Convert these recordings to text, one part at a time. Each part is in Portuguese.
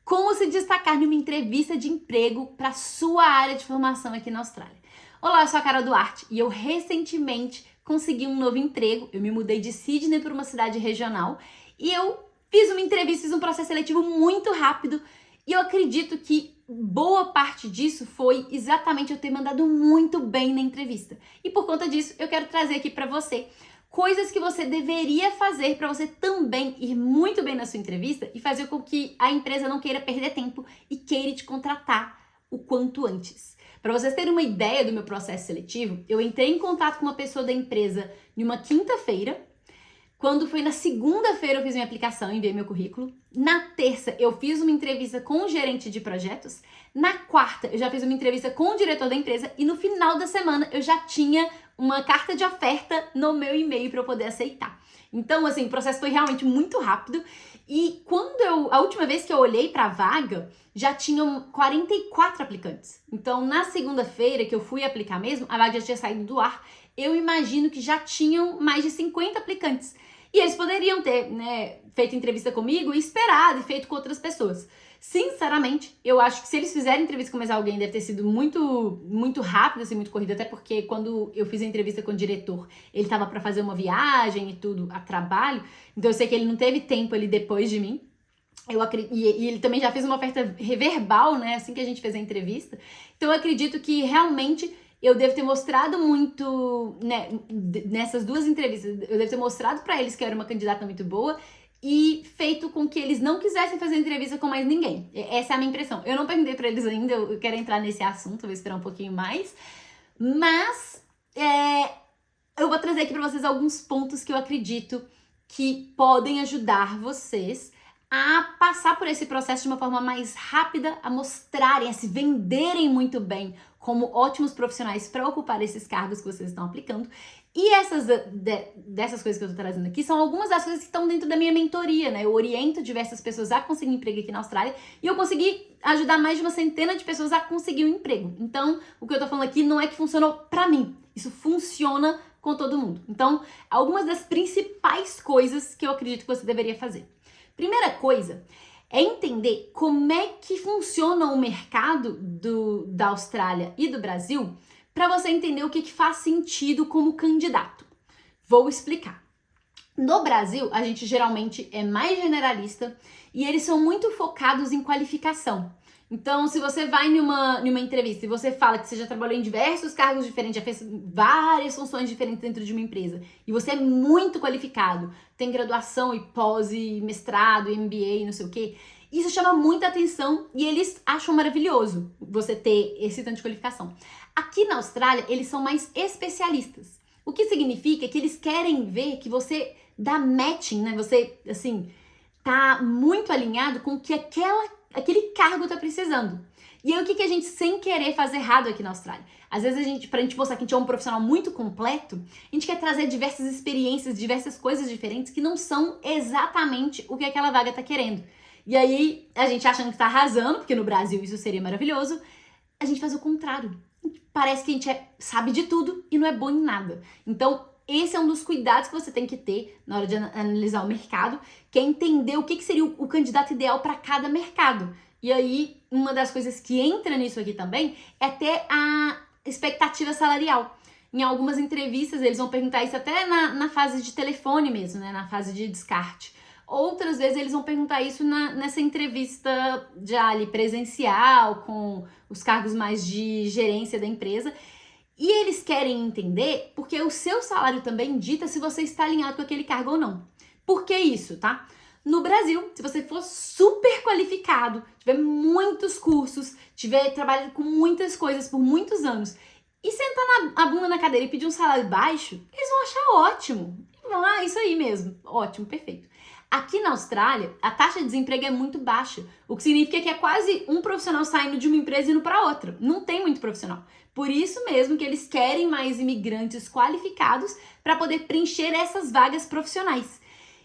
como se destacar numa entrevista de emprego para sua área de formação aqui na Austrália. Olá, eu sou a Carol Duarte e eu recentemente consegui um novo emprego. Eu me mudei de Sydney para uma cidade regional e eu fiz uma entrevista, fiz um processo seletivo muito rápido e eu acredito que boa parte disso foi exatamente eu ter mandado muito bem na entrevista. E por conta disso, eu quero trazer aqui para você coisas que você deveria fazer para você também ir muito bem na sua entrevista e fazer com que a empresa não queira perder tempo e queira te contratar o quanto antes. Para vocês terem uma ideia do meu processo seletivo, eu entrei em contato com uma pessoa da empresa em uma quinta-feira. Quando foi na segunda-feira eu fiz minha aplicação, enviei meu currículo. Na terça eu fiz uma entrevista com o gerente de projetos. Na quarta eu já fiz uma entrevista com o diretor da empresa e no final da semana eu já tinha uma carta de oferta no meu e-mail para eu poder aceitar. Então, assim, o processo foi realmente muito rápido e a última vez que eu olhei para a vaga, já tinham 44 aplicantes. Então, na segunda-feira que eu fui aplicar mesmo, a vaga já tinha saído do ar. Eu imagino que já tinham mais de 50 aplicantes. E eles poderiam ter, feito entrevista comigo e esperado e feito com outras pessoas. Sinceramente, eu acho que se eles fizerem entrevista com mais alguém, deve ter sido muito, muito rápido, assim, muito corrido, até porque quando eu fiz a entrevista com o diretor, ele estava para fazer uma viagem e tudo, a trabalho, então eu sei que ele não teve tempo ali depois de mim. E ele também já fez uma oferta verbal, assim que a gente fez a entrevista. Então eu acredito que realmente eu devo ter mostrado muito, nessas duas entrevistas, eu devo ter mostrado para eles que eu era uma candidata muito boa e feito com que eles não quisessem fazer entrevista com mais ninguém. Essa é a minha impressão. Eu não perguntei para eles ainda, eu quero entrar nesse assunto, vou esperar um pouquinho mais. Mas eu vou trazer aqui para vocês alguns pontos que eu acredito que podem ajudar vocês a passar por esse processo de uma forma mais rápida, a mostrarem, a se venderem muito bem como ótimos profissionais para ocupar esses cargos que vocês estão aplicando. E dessas coisas que eu tô trazendo aqui são algumas das coisas que estão dentro da minha mentoria, Eu oriento diversas pessoas a conseguir emprego aqui na Austrália e eu consegui ajudar mais de uma centena de pessoas a conseguir um emprego. Então, o que eu tô falando aqui não é que funcionou pra mim, isso funciona com todo mundo. Então, algumas das principais coisas que eu acredito que você deveria fazer. Primeira coisa é entender como é que funciona o mercado da Austrália e do Brasil para você entender o que faz sentido como candidato. Vou explicar. No Brasil, a gente geralmente é mais generalista e eles são muito focados em qualificação. Então, se você vai numa entrevista e você fala que você já trabalhou em diversos cargos diferentes, já fez várias funções diferentes dentro de uma empresa e você é muito qualificado, tem graduação e pós e mestrado, e MBA e não sei o quê, isso chama muita atenção e eles acham maravilhoso você ter esse tanto de qualificação. Aqui na Austrália, eles são mais especialistas. O que significa que eles querem ver que você dá matching, Você, assim, tá muito alinhado com o que aquele cargo tá precisando. E aí, o que a gente, sem querer, faz errado aqui na Austrália? Às vezes, pra gente mostrar que a gente é um profissional muito completo, a gente quer trazer diversas experiências, diversas coisas diferentes que não são exatamente o que aquela vaga tá querendo. E aí, a gente achando que tá arrasando, porque no Brasil isso seria maravilhoso, a gente faz o contrário. Parece que a gente sabe de tudo e não é bom em nada. Então, esse é um dos cuidados que você tem que ter na hora de analisar o mercado, que é entender o que seria o candidato ideal para cada mercado. E aí, uma das coisas que entra nisso aqui também é ter a expectativa salarial. Em algumas entrevistas, eles vão perguntar isso até na fase de telefone mesmo, na fase de descarte. Outras vezes eles vão perguntar isso nessa entrevista já ali presencial, com os cargos mais de gerência da empresa. E eles querem entender porque o seu salário também dita se você está alinhado com aquele cargo ou não. Por que isso, tá? No Brasil, se você for super qualificado, tiver muitos cursos, tiver trabalhado com muitas coisas por muitos anos e sentar a bunda na cadeira e pedir um salário baixo, eles vão achar ótimo. E vão, isso aí mesmo, ótimo, perfeito. Aqui na Austrália, a taxa de desemprego é muito baixa, o que significa que é quase um profissional saindo de uma empresa e indo para outra. Não tem muito profissional. Por isso mesmo que eles querem mais imigrantes qualificados para poder preencher essas vagas profissionais.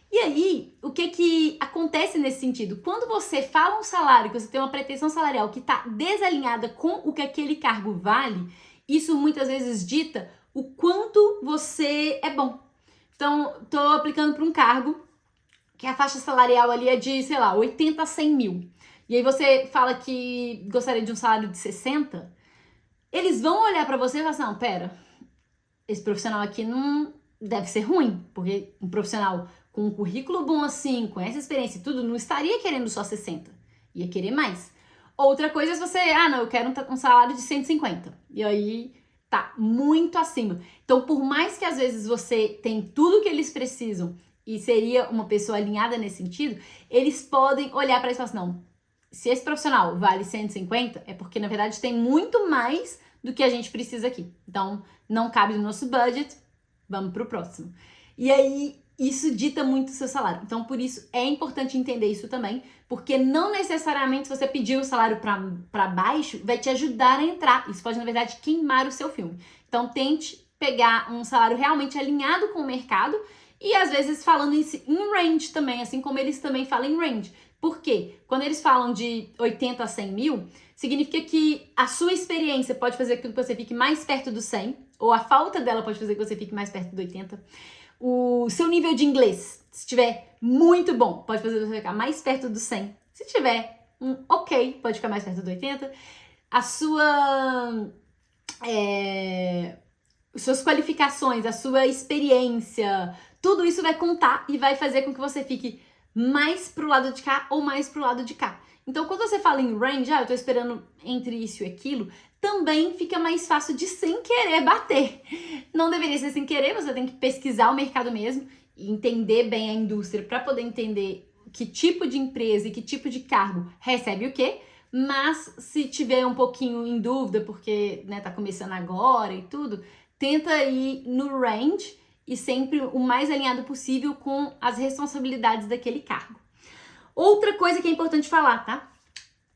E aí, o que acontece nesse sentido? Quando você fala um salário, que você tem uma pretensão salarial que está desalinhada com o que aquele cargo vale, isso muitas vezes dita o quanto você é bom. Então, estou aplicando para um cargo que a faixa salarial ali é de, 80 a 100 mil. e aí você fala que gostaria de um salário de 60, eles vão olhar pra você e falar assim, não, pera, esse profissional aqui não deve ser ruim, porque um profissional com um currículo bom assim, com essa experiência e tudo, não estaria querendo só 60, ia querer mais. Outra coisa é se você, não, eu quero um salário de 150, e aí tá muito acima. Então, por mais que às vezes você tem tudo que eles precisam e seria uma pessoa alinhada nesse sentido, eles podem olhar para isso e falar assim, não, se esse profissional vale 150, é porque na verdade tem muito mais do que a gente precisa aqui. Então, não cabe no nosso budget, vamos pro próximo. E aí, isso dita muito o seu salário. Então, por isso, é importante entender isso também, porque não necessariamente se você pedir o salário para baixo, vai te ajudar a entrar. Isso pode, na verdade, queimar o seu filme. Então, tente pegar um salário realmente alinhado com o mercado e, às vezes, falando em range também, assim como eles também falam em range. Por quê? Quando eles falam de 80 a 100 mil, significa que a sua experiência pode fazer com que você fique mais perto do 100, ou a falta dela pode fazer com que você fique mais perto do 80. O seu nível de inglês, se estiver muito bom, pode fazer você ficar mais perto do 100. Se tiver um ok, pode ficar mais perto do 80. Suas qualificações, a sua experiência, tudo isso vai contar e vai fazer com que você fique mais pro lado de cá ou mais pro lado de cá. Então, quando você fala em range, eu tô esperando entre isso e aquilo, também fica mais fácil de sem querer bater. Não deveria ser sem querer, você tem que pesquisar o mercado mesmo e entender bem a indústria para poder entender que tipo de empresa e que tipo de cargo recebe o quê. Mas se tiver um pouquinho em dúvida, porque tá começando agora e tudo, tenta ir no range e sempre o mais alinhado possível com as responsabilidades daquele cargo. Outra coisa que é importante falar, tá?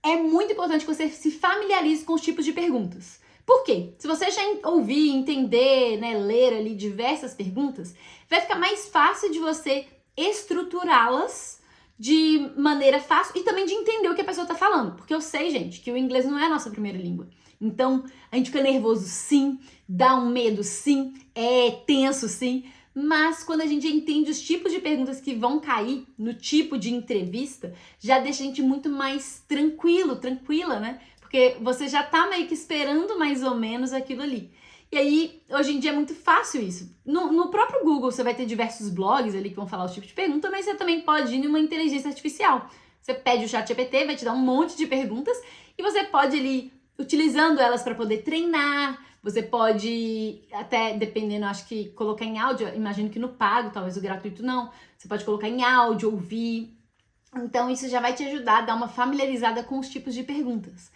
É muito importante que você se familiarize com os tipos de perguntas. Por quê? Se você já ouvir, entender, ler ali diversas perguntas, vai ficar mais fácil de você estruturá-las de maneira fácil e também de entender o que a pessoa tá falando. Porque eu sei, gente, que o inglês não é a nossa primeira língua. Então, a gente fica nervoso sim, dá um medo sim, é tenso sim, mas quando a gente entende os tipos de perguntas que vão cair no tipo de entrevista, já deixa a gente muito mais tranquila, né? Porque você já tá meio que esperando mais ou menos aquilo ali. E aí, hoje em dia é muito fácil isso. No próprio Google você vai ter diversos blogs ali que vão falar os tipos de pergunta, mas você também pode ir numa inteligência artificial. Você pede o ChatGPT, vai te dar um monte de perguntas e você pode ali utilizando elas para poder treinar. Você pode, até dependendo, acho que colocar em áudio, imagino que no pago, talvez o gratuito não. Você pode colocar em áudio, ouvir. Então isso já vai te ajudar a dar uma familiarizada com os tipos de perguntas.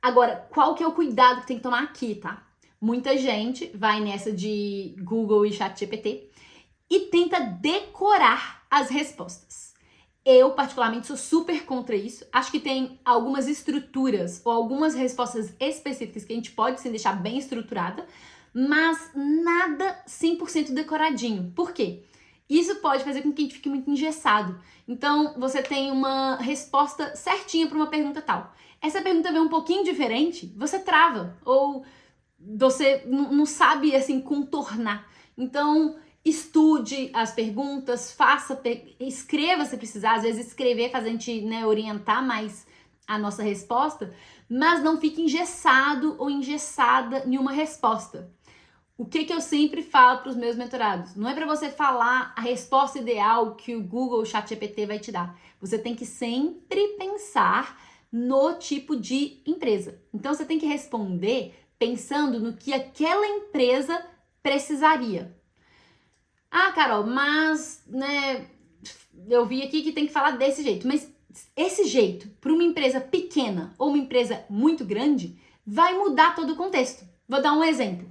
Agora, qual que é o cuidado que tem que tomar aqui, tá? Muita gente vai nessa de Google e ChatGPT e tenta decorar as respostas. Eu, particularmente, sou super contra isso. Acho que tem algumas estruturas ou algumas respostas específicas que a gente pode sim deixar bem estruturada, mas nada 100% decoradinho. Por quê? Isso pode fazer com que a gente fique muito engessado. Então, você tem uma resposta certinha para uma pergunta tal. Essa pergunta vem um pouquinho diferente, você trava ou você não sabe, assim, contornar. Então, estude as perguntas, escreva se precisar. Às vezes escrever faz a gente orientar mais a nossa resposta, mas não fique engessado ou engessada em uma resposta. O que eu sempre falo para os meus mentorados? Não é para você falar a resposta ideal que o Google, o ChatGPT vai te dar. Você tem que sempre pensar no tipo de empresa. Então, você tem que responder pensando no que aquela empresa precisaria. Ah, Carol, mas, eu vi aqui que tem que falar desse jeito. Mas esse jeito, para uma empresa pequena ou uma empresa muito grande, vai mudar todo o contexto. Vou dar um exemplo.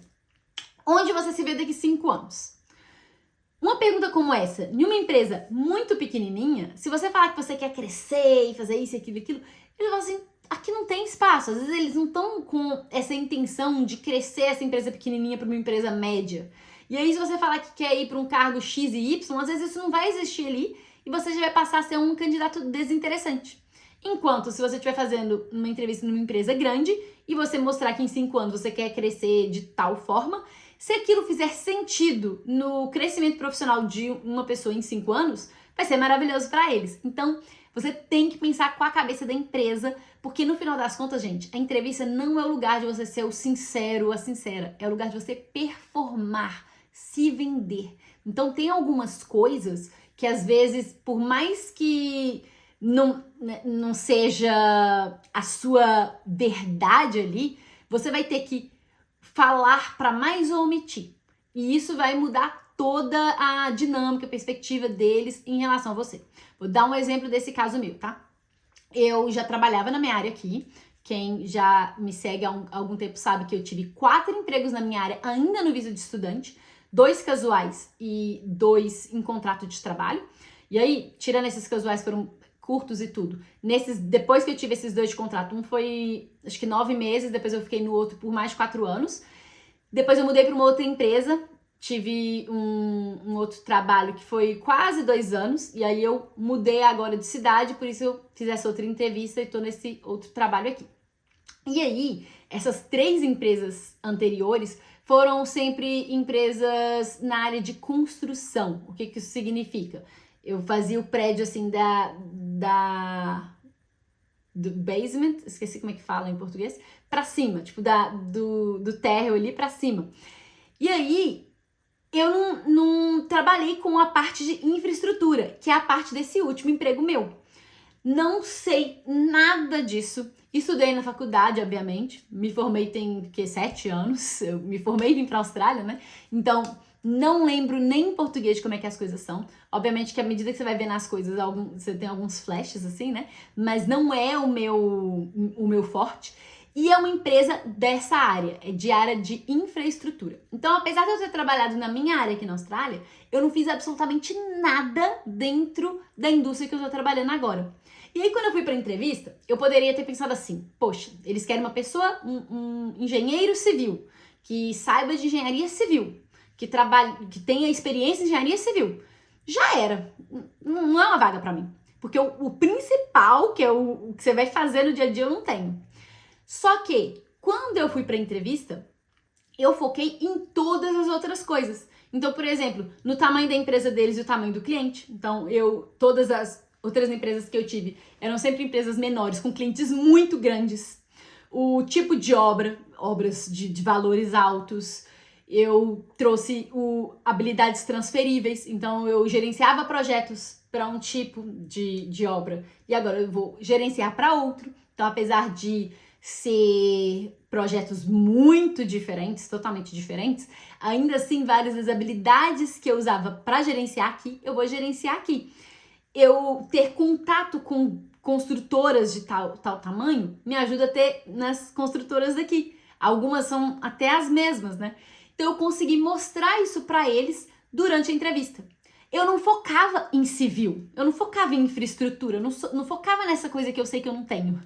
Onde você se vê daqui 5 anos? Uma pergunta como essa, em uma empresa muito pequenininha, se você falar que você quer crescer e fazer isso, aquilo, eles vão assim, aqui não tem espaço. Às vezes eles não estão com essa intenção de crescer essa empresa pequenininha para uma empresa média. E aí, se você falar que quer ir para um cargo X e Y, às vezes isso não vai existir ali e você já vai passar a ser um candidato desinteressante. Enquanto, se você estiver fazendo uma entrevista numa empresa grande e você mostrar que em 5 anos você quer crescer de tal forma, se aquilo fizer sentido no crescimento profissional de uma pessoa em 5 anos, vai ser maravilhoso para eles. Então, Você tem que pensar com a cabeça da empresa, porque no final das contas, gente, a entrevista não é o lugar de você ser o sincero ou a sincera, é o lugar de você performar, se vender. Então tem algumas coisas que às vezes, por mais que não seja a sua verdade ali, você vai ter que falar para mais ou omitir. E isso vai mudar toda a dinâmica, a perspectiva deles em relação a você. Vou dar um exemplo desse caso meu, tá? Eu já trabalhava na minha área aqui. Quem já me segue há algum tempo sabe que eu tive 4 empregos na minha área, ainda no visto de estudante, 2 casuais e 2 em contrato de trabalho. E aí, tirando esses casuais, foram curtos e tudo. Depois que eu tive esses 2 de contrato, um foi acho que 9 meses, depois eu fiquei no outro por mais de 4 anos. Depois eu mudei para uma outra empresa, tive um outro trabalho que foi quase 2 anos, e aí eu mudei agora de cidade, por isso eu fiz essa outra entrevista e tô nesse outro trabalho aqui. E aí, essas 3 empresas anteriores foram sempre empresas na área de construção. O que isso significa? Eu fazia o prédio assim do basement, esqueci como é que fala em português, pra cima, tipo do térreo ali pra cima. E aí, eu não trabalhei com a parte de infraestrutura, que é a parte desse último emprego meu. Não sei nada disso. Estudei na faculdade, obviamente. Me formei tem 7 anos. Eu me formei e vim pra Austrália, né? Então, não lembro nem em português como é que as coisas são. Obviamente que à medida que você vai vendo as coisas, você tem alguns flashes assim, né? Mas não é o meu forte. E é uma empresa dessa área, é de área de infraestrutura. Então, apesar de eu ter trabalhado na minha área aqui na Austrália, eu não fiz absolutamente nada dentro da indústria que eu tô trabalhando agora. E aí, quando eu fui pra entrevista, eu poderia ter pensado assim, poxa, eles querem uma pessoa, um engenheiro civil, que saiba de engenharia civil, que tenha experiência em engenharia civil. Já era. Não é uma vaga pra mim. Porque o principal, que é o que você vai fazer no dia a dia, eu não tenho. Só que, quando eu fui pra entrevista, eu foquei em todas as outras coisas. Então, por exemplo, no tamanho da empresa deles e o tamanho do cliente. Então, todas as outras empresas que eu tive eram sempre empresas menores, com clientes muito grandes. O tipo de obras de valores altos. Eu trouxe habilidades transferíveis. Então, eu gerenciava projetos para um tipo de obra. E agora eu vou gerenciar para outro. Então, apesar de ser projetos muito diferentes, totalmente diferentes, ainda assim várias das habilidades que eu usava para gerenciar aqui, eu vou gerenciar aqui. Eu ter contato com construtoras de tal tamanho me ajuda a ter nas construtoras daqui. Algumas são até as mesmas, né? Então eu consegui mostrar isso para eles durante a entrevista. Eu não focava em civil, eu não focava em infraestrutura, eu não focava nessa coisa que eu sei que eu não tenho.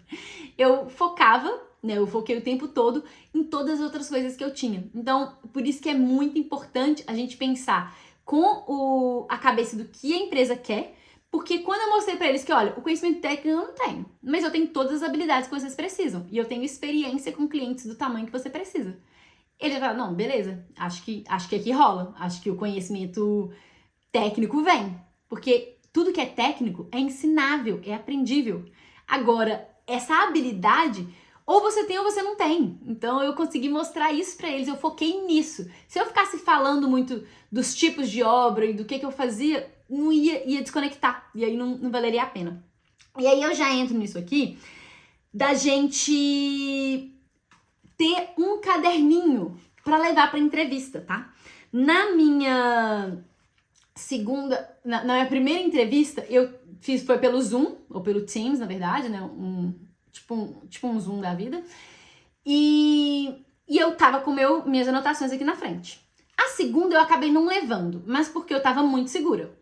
Eu focava, né, eu foquei o tempo todo em todas as outras coisas que eu tinha. Então, por isso que é muito importante a gente pensar com a cabeça do que a empresa quer, porque quando eu mostrei para eles que, olha, o conhecimento técnico eu não tenho, mas eu tenho todas as habilidades que vocês precisam, e eu tenho experiência com clientes do tamanho que você precisa. Ele vai falar, não, beleza, acho que aqui rola, acho que o conhecimento técnico vem, porque tudo que é técnico é ensinável, é aprendível. Agora, essa habilidade, ou você tem ou você não tem. Então, eu consegui mostrar isso pra eles, eu foquei nisso. Se eu ficasse falando muito dos tipos de obra e do que eu fazia, não ia desconectar, e aí não valeria a pena. E aí eu já entro nisso aqui, da gente ter um caderninho pra levar pra entrevista, tá? Na minha primeira entrevista, foi pelo Zoom, ou pelo Teams, na verdade, né? Tipo um Zoom da vida. E eu tava com minhas anotações aqui na frente. A segunda eu acabei não levando, mas porque eu tava muito segura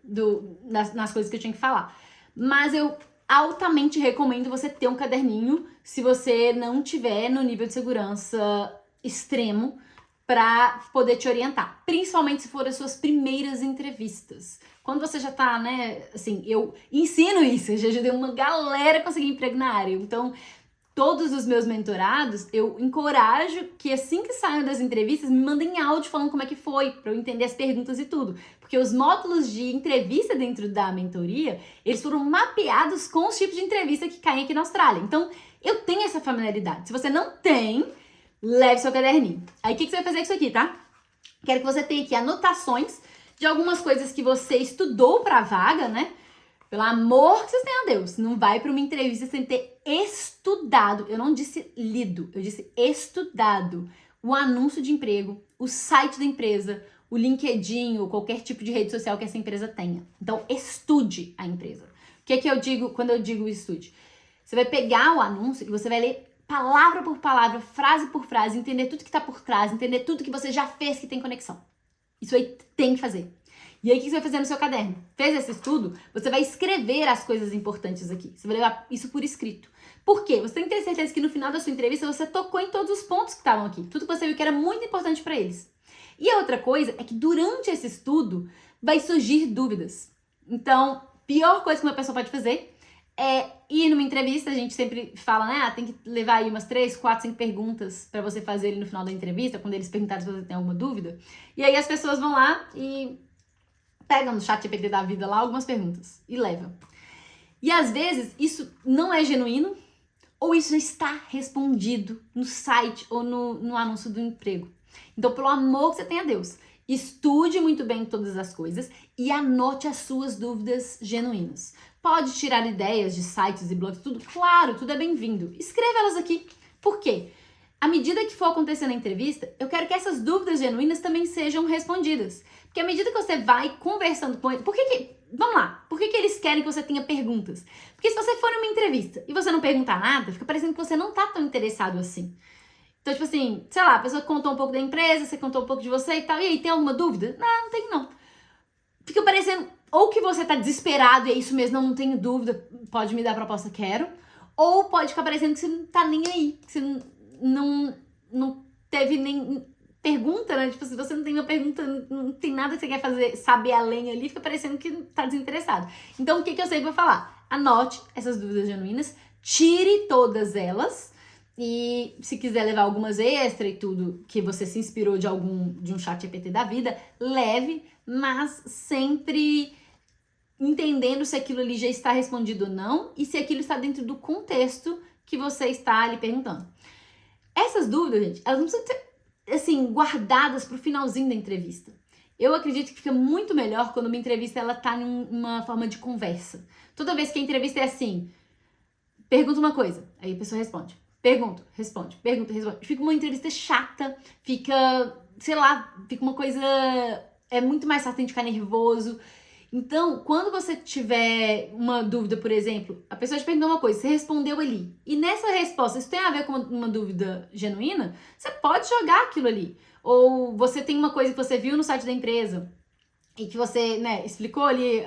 nas coisas que eu tinha que falar. Mas eu altamente recomendo você ter um caderninho se você não tiver no nível de segurança extremo, para poder te orientar, principalmente se for as suas primeiras entrevistas. Quando você já tá, né, assim, eu ensino isso, eu já ajudei uma galera a conseguir emprego na área, então todos os meus mentorados, eu encorajo que assim que saiam das entrevistas, me mandem áudio falando como é que foi, para eu entender as perguntas e tudo. Porque os módulos de entrevista dentro da mentoria, eles foram mapeados com os tipos de entrevista que caem aqui na Austrália. Então, eu tenho essa familiaridade. Se você não tem, leve seu caderninho. Aí, o que você vai fazer com isso aqui, tá? Quero que você tenha aqui anotações de algumas coisas que você estudou para a vaga, né? Pelo amor que vocês tenham a Deus, não vai para uma entrevista sem ter estudado. Eu não disse lido, eu disse estudado. O anúncio de emprego, o site da empresa, o LinkedIn ou qualquer tipo de rede social que essa empresa tenha. Então, estude a empresa. O que é que eu digo quando eu digo estude? Você vai pegar o anúncio e você vai ler palavra por palavra, frase por frase, entender tudo que está por trás, entender tudo que você já fez que tem conexão. Isso aí tem que fazer. E aí, o que você vai fazer no seu caderno? Fez esse estudo? Você vai escrever as coisas importantes aqui. Você vai levar isso por escrito. Por quê? Você tem que ter certeza que no final da sua entrevista você tocou em todos os pontos que estavam aqui. Tudo que você viu que era muito importante para eles. E a outra coisa é que durante esse estudo vai surgir dúvidas. Então, pior coisa que uma pessoa pode fazer é ir numa entrevista. A gente sempre fala, né? Tem que levar aí umas 3, 4, 5 perguntas para você fazer ali no final da entrevista, quando eles perguntarem se você tem alguma dúvida. E aí as pessoas vão lá e pegam no chat GPT da vida lá algumas perguntas e levam. E às vezes isso não é genuíno ou isso já está respondido no site ou no anúncio do emprego. Então, pelo amor que você tem a Deus, estude muito bem todas as coisas e anote as suas dúvidas genuínas. Pode tirar ideias de sites e blogs, tudo, claro, tudo é bem-vindo. Escreva elas aqui. Por quê? À medida que for acontecendo a entrevista, eu quero que essas dúvidas genuínas também sejam respondidas. Porque à medida que você vai conversando com eles... Vamos lá. Por que eles querem que você tenha perguntas? Porque se você for numa entrevista e você não perguntar nada, fica parecendo que você não tá tão interessado assim. Então, tipo assim, sei lá, a pessoa contou um pouco da empresa, você contou um pouco de você e tal. E aí, tem alguma dúvida? Não, não tem não. Fica parecendo ou que você tá desesperado e é isso mesmo, não tenho dúvida, pode me dar a proposta, quero. Ou pode ficar parecendo que você não tá nem aí, que você não teve nem... pergunta, né? Tipo, se você não tem uma pergunta, não tem nada que você quer fazer, saber além ali, fica parecendo que tá desinteressado. Então, o que eu sei pra falar? Anote essas dúvidas genuínas, tire todas elas e se quiser levar algumas extra e tudo, que você se inspirou de um chat GPT da vida, leve, mas sempre entendendo se aquilo ali já está respondido ou não e se aquilo está dentro do contexto que você está ali perguntando. Essas dúvidas, gente, elas não precisam ser assim, guardadas pro finalzinho da entrevista. Eu acredito que fica muito melhor quando uma entrevista ela tá numa forma de conversa. Toda vez que a entrevista é assim, pergunta uma coisa, aí a pessoa responde. Pergunta, responde, pergunta, responde. Fica uma entrevista chata, fica, sei lá, fica uma coisa... É muito mais fácil de ficar nervoso. Então, quando você tiver uma dúvida, por exemplo, a pessoa te perguntou uma coisa, você respondeu ali. E nessa resposta, isso tem a ver com uma dúvida genuína, você pode jogar aquilo ali. Ou você tem uma coisa que você viu no site da empresa e que você, né, explicou ali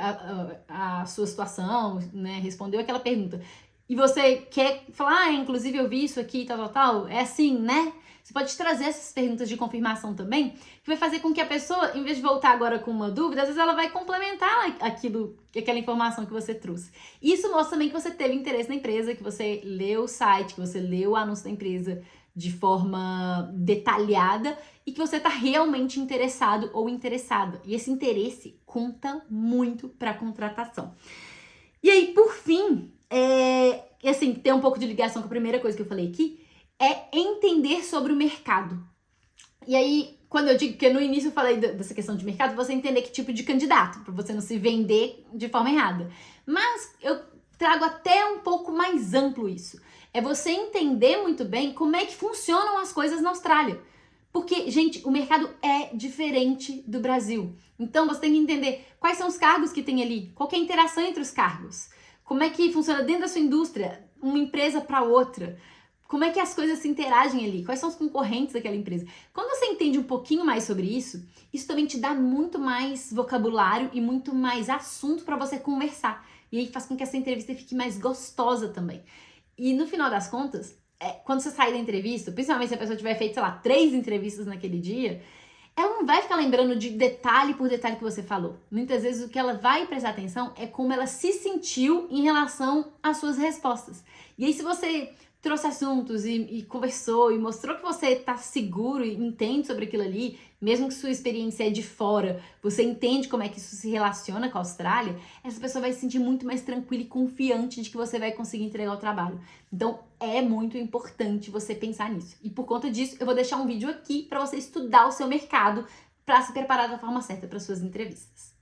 a sua situação, né, respondeu aquela pergunta. E você quer falar, inclusive eu vi isso aqui, tal, é assim, né? Você pode trazer essas perguntas de confirmação também, que vai fazer com que a pessoa, em vez de voltar agora com uma dúvida, às vezes ela vai complementar aquela informação que você trouxe. Isso mostra também que você teve interesse na empresa, que você leu o site, que você leu o anúncio da empresa de forma detalhada e que você está realmente interessado ou interessada. E esse interesse conta muito para a contratação. E aí, por fim, assim, tem um pouco de ligação com a primeira coisa que eu falei aqui, é entender sobre o mercado. E aí, quando eu digo que no início eu falei dessa questão de mercado, você entender que tipo de candidato, para você não se vender de forma errada. Mas eu trago até um pouco mais amplo isso. É você entender muito bem como é que funcionam as coisas na Austrália. Porque, gente, o mercado é diferente do Brasil. Então, você tem que entender quais são os cargos que tem ali, qual que é a interação entre os cargos, como é que funciona dentro da sua indústria, uma empresa para outra, como é que as coisas se interagem ali, quais são os concorrentes daquela empresa. Quando você entende um pouquinho mais sobre isso também te dá muito mais vocabulário e muito mais assunto para você conversar. E aí faz com que essa entrevista fique mais gostosa também. E no final das contas, quando você sair da entrevista, principalmente se a pessoa tiver feito, sei lá, 3 entrevistas naquele dia, ela não vai ficar lembrando de detalhe por detalhe que você falou. Muitas vezes o que ela vai prestar atenção é como ela se sentiu em relação às suas respostas. E aí se você trouxe assuntos e conversou e mostrou que você tá seguro e entende sobre aquilo ali, mesmo que sua experiência é de fora, você entende como é que isso se relaciona com a Austrália, essa pessoa vai se sentir muito mais tranquila e confiante de que você vai conseguir entregar o trabalho. Então, é muito importante você pensar nisso. E por conta disso, eu vou deixar um vídeo aqui para você estudar o seu mercado para se preparar da forma certa para suas entrevistas.